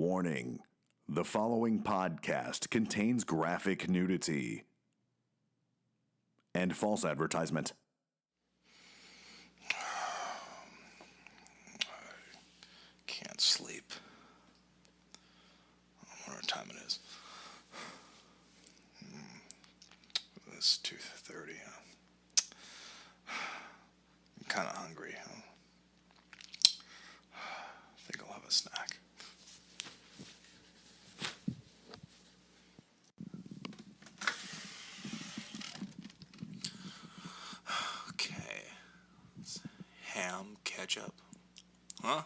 Warning: the following podcast contains graphic nudity and false advertisement. I can't sleep. I wonder what time it is. It's 2:30. I'm kind of hungry. I think I'll have a snack. Okay. Ham, ketchup. Huh? I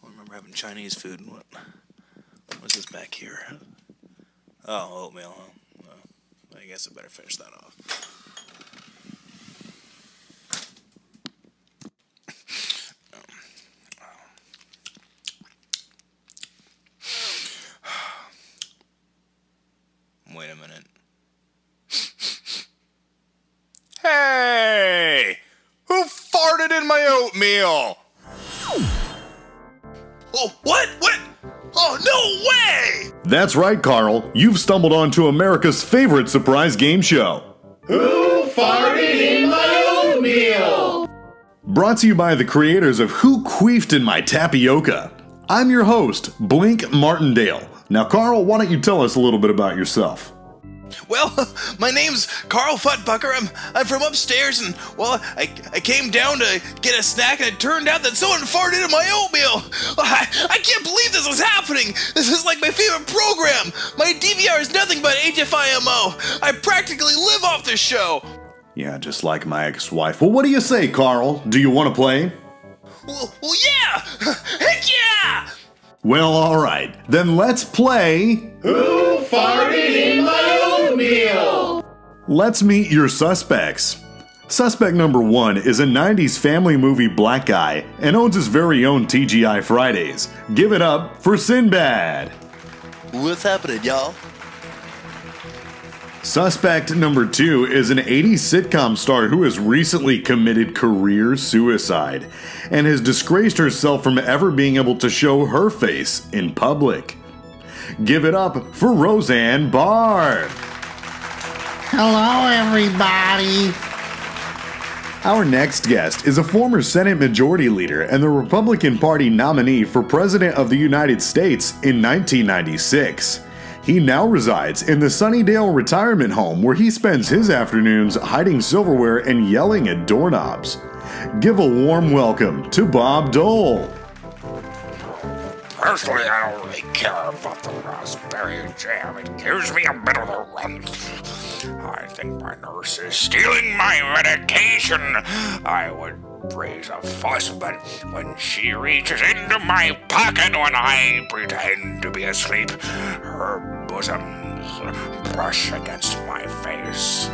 don't remember having Chinese food. What's this back here? Oh, oatmeal, huh? Well, I guess I better finish that off. Wait a minute. Hey! Who farted in my oatmeal? Oh, what? What? Oh, no way! That's right, Carl. You've stumbled onto America's favorite surprise game show. Who farted in my oatmeal? Brought to you by the creators of Who Queefed in My Tapioca. I'm your host, Blink Martindale. Now, Carl, why don't you tell us a little bit about yourself? Well, my name's Carl Futtbucker. I'm from upstairs, and, well, I came down to get a snack, and it turned out that someone farted in my oatmeal. I can't believe this is happening. This is like my favorite program. My DVR is nothing but HFIMO. I practically live off this show. Yeah, just like my ex-wife. Well, what do you say, Carl? Do you want to play? Well, yeah! Heck yeah! Well, alright. Then let's play... Who farted in my oatmeal? Let's meet your suspects. Suspect number 1 is a 90s family movie black guy and owns his very own TGI Fridays. Give it up for Sinbad. What's happening, y'all? Suspect number 2 is an 80s sitcom star who has recently committed career suicide and has disgraced herself from ever being able to show her face in public. Give it up for Roseanne Barr. Hello, everybody. Our next guest is a former Senate Majority Leader and the Republican Party nominee for President of the United States in 1996. He now resides in the Sunnydale retirement home where he spends his afternoons hiding silverware and yelling at doorknobs. Give a warm welcome to Bob Dole. Personally, I don't really care about the raspberry jam. It gives me a bit of the runs. I think my nurse is stealing my medication. I would raise a fuss, but when she reaches into my pocket when I pretend to be asleep, her bosoms brush against my face.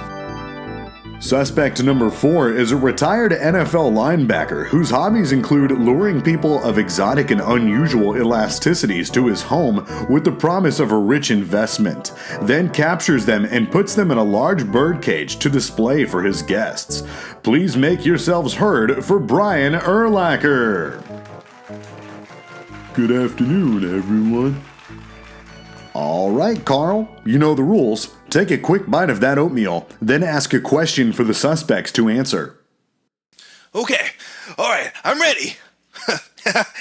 Suspect number 4 is a retired NFL linebacker whose hobbies include luring people of exotic and unusual elasticities to his home with the promise of a rich investment, then captures them and puts them in a large bird cage to display for his guests. Please make yourselves heard for Brian Urlacher. Good afternoon, everyone. All right, Carl, you know the rules. Take a quick bite of that oatmeal, then ask a question for the suspects to answer. Okay, all right, I'm ready.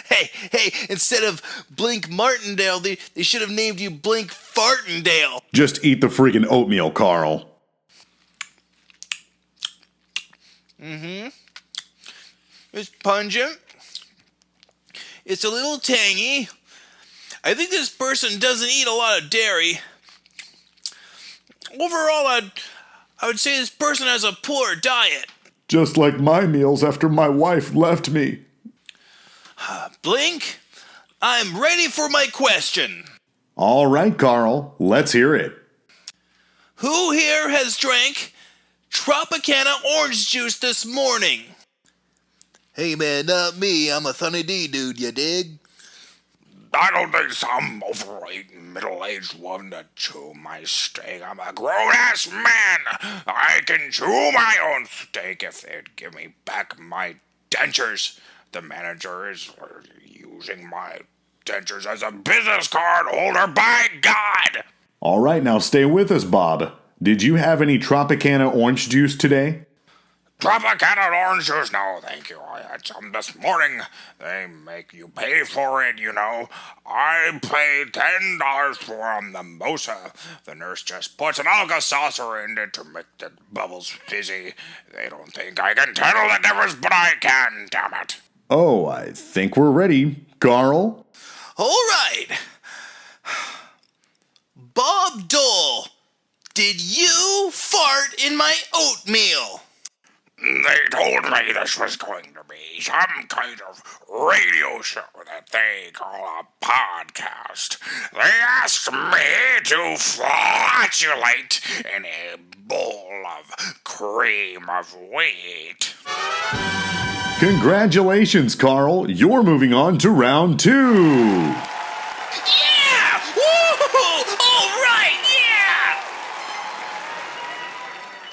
Hey, instead of Blink Martindale, they should have named you Blink Fartindale. Just eat the freaking oatmeal, Carl. It's pungent. It's a little tangy. I think this person doesn't eat a lot of dairy. Overall, I would say this person has a poor diet. Just like my meals after my wife left me. Blink, I'm ready for my question. All right, Carl, let's hear it. Who here has drank Tropicana orange juice this morning? Hey man, not me. I'm a Sunny D dude, you dig? I don't think some overweight, middle-aged one to chew my steak. I'm a grown-ass man. I can chew my own steak if they'd give me back my dentures. The manager is using my dentures as a business card holder, by God! All right, now stay with us, Bob. Did you have any Tropicana orange juice today? Tropicana orange juice? No, thank you. I had some this morning. They make you pay for it, you know. I paid $10 for a mimosa. The nurse just puts an Alka-Seltzer in it to make the bubbles fizzy. They don't think I can tell the difference, but I can, damn it. Oh, I think we're ready. Carl? All right. Bob Dole, did you fart in my oatmeal? They told me this was going to be some kind of radio show that they call a podcast. They asked me to flatulate in a bowl of cream of wheat. Congratulations, Carl. You're moving on to round 2. Yeah! Woo! All right, yeah!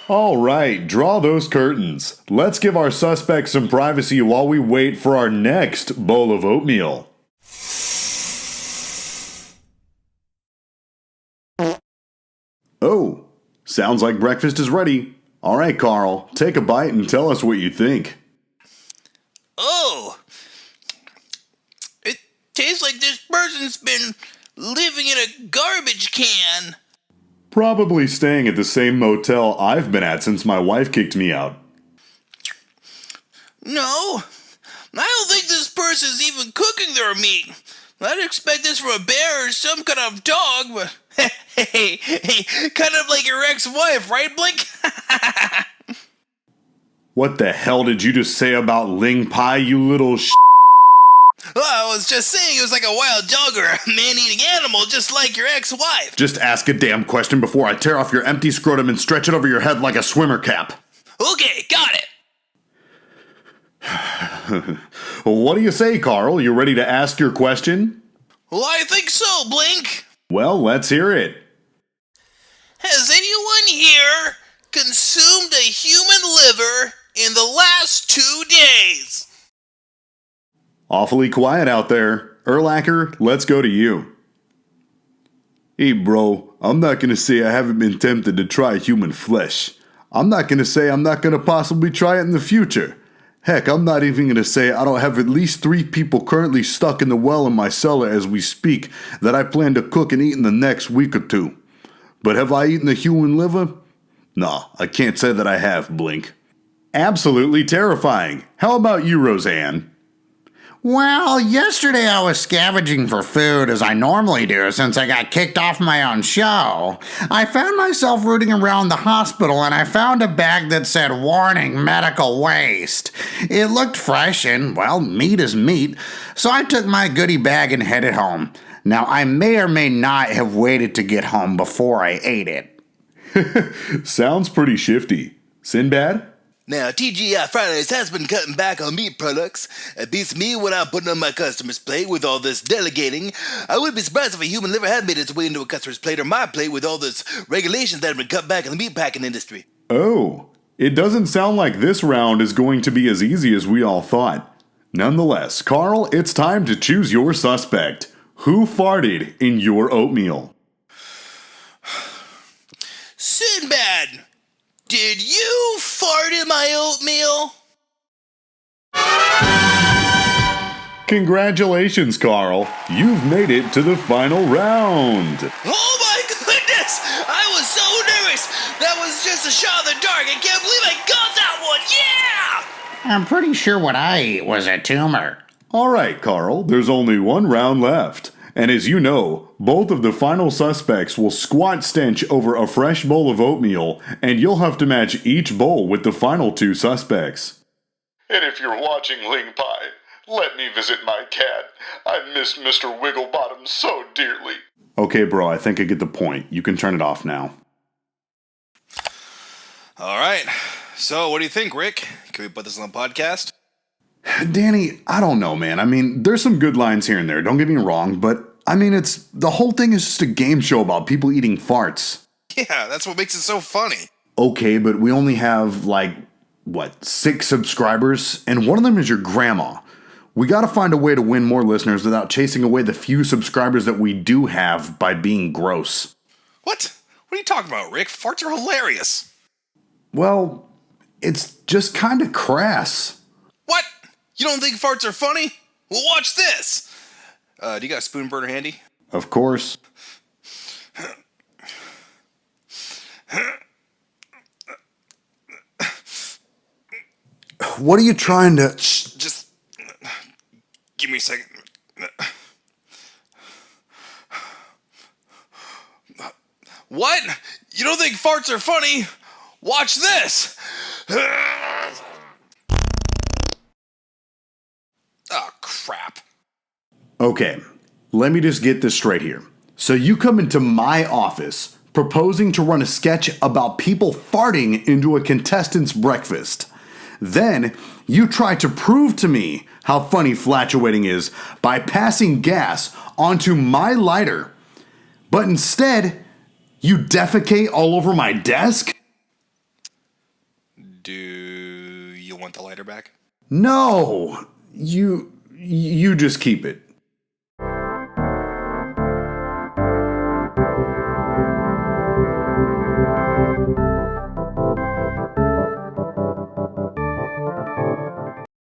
All right, draw those curtains. Let's give our suspects some privacy while we wait for our next bowl of oatmeal. Oh, sounds like breakfast is ready. All right, Carl, take a bite and tell us what you think. Oh, it tastes like this person's been living in a garbage can. Probably staying at the same motel I've been at since my wife kicked me out. No, I don't think this person's even cooking their meat. I'd expect this from a bear or some kind of dog, but hey, kind of like your ex-wife, right, Blink? What the hell did you just say about Ling Pie, you little Well, I was just saying it was like a wild dog or a man-eating animal, just like your ex-wife. Just ask a damn question before I tear off your empty scrotum and stretch it over your head like a swimmer cap. Okay, got it. What do you say, Carl? You ready to ask your question? Well, I think so, Blink. Well, let's hear it. Has anyone here consumed a human liver in the last 2 days? Awfully quiet out there. Erlacher, let's go to you. Hey, bro, I'm not gonna say I haven't been tempted to try human flesh. I'm not gonna say I'm not gonna possibly try it in the future. Heck, I'm not even gonna say I don't have at least 3 people currently stuck in the well in my cellar as we speak that I plan to cook and eat in the next week or 2. But have I eaten a human liver? No, I can't say that I have, Blink. Absolutely terrifying. How about you, Roseanne? Well, yesterday I was scavenging for food as I normally do since I got kicked off my own show. I found myself rooting around the hospital and I found a bag that said warning medical waste. It looked fresh and, well, meat is meat, so I took my goodie bag and headed home. Now, I may or may not have waited to get home before I ate it. Sounds pretty shifty. Sinbad? Now, TGI Fridays has been cutting back on meat products. It beats me when I'm putting on my customer's plate with all this delegating. I wouldn't be surprised if a human liver had made its way into a customer's plate or my plate with all this regulations that have been cut back in the meat packing industry. Oh, it doesn't sound like this round is going to be as easy as we all thought. Nonetheless, Carl, it's time to choose your suspect. Who farted in your oatmeal? Sinbad, did you fart in my oatmeal? Congratulations, Carl. You've made it to the final round. Oh my goodness! I was so nervous! That was just a shot in the dark. I can't believe I got that one! Yeah! I'm pretty sure what I ate was a tumor. All right, Carl, there's only one round left. And as you know, both of the final suspects will squat stench over a fresh bowl of oatmeal, and you'll have to match each bowl with the final 2 suspects. And if you're watching Ling Pie, let me visit my cat. I miss Mr. Wigglebottom so dearly. Okay, bro, I think I get the point. You can turn it off now. All right. So, what do you think, Rick? Can we put this on the podcast? Danny, I don't know, man. I mean, there's some good lines here and there, don't get me wrong, but I mean, the whole thing is just a game show about people eating farts. Yeah, that's what makes it so funny. Okay, but we only have, 6 subscribers, and one of them is your grandma. We gotta find a way to win more listeners without chasing away the few subscribers that we do have by being gross. What? What are you talking about, Rick? Farts are hilarious. Well, it's just kinda crass. What? You don't think farts are funny? Well, watch this. Do you got a spoon burner handy? Of course. What are you trying to... Just give me a second. What? You don't think farts are funny? Watch this. Oh, crap. Okay, let me just get this straight here. So you come into my office proposing to run a sketch about people farting into a contestant's breakfast. Then you try to prove to me how funny flatulating is by passing gas onto my lighter. But instead, you defecate all over my desk? Do you want the lighter back? No, you just keep it.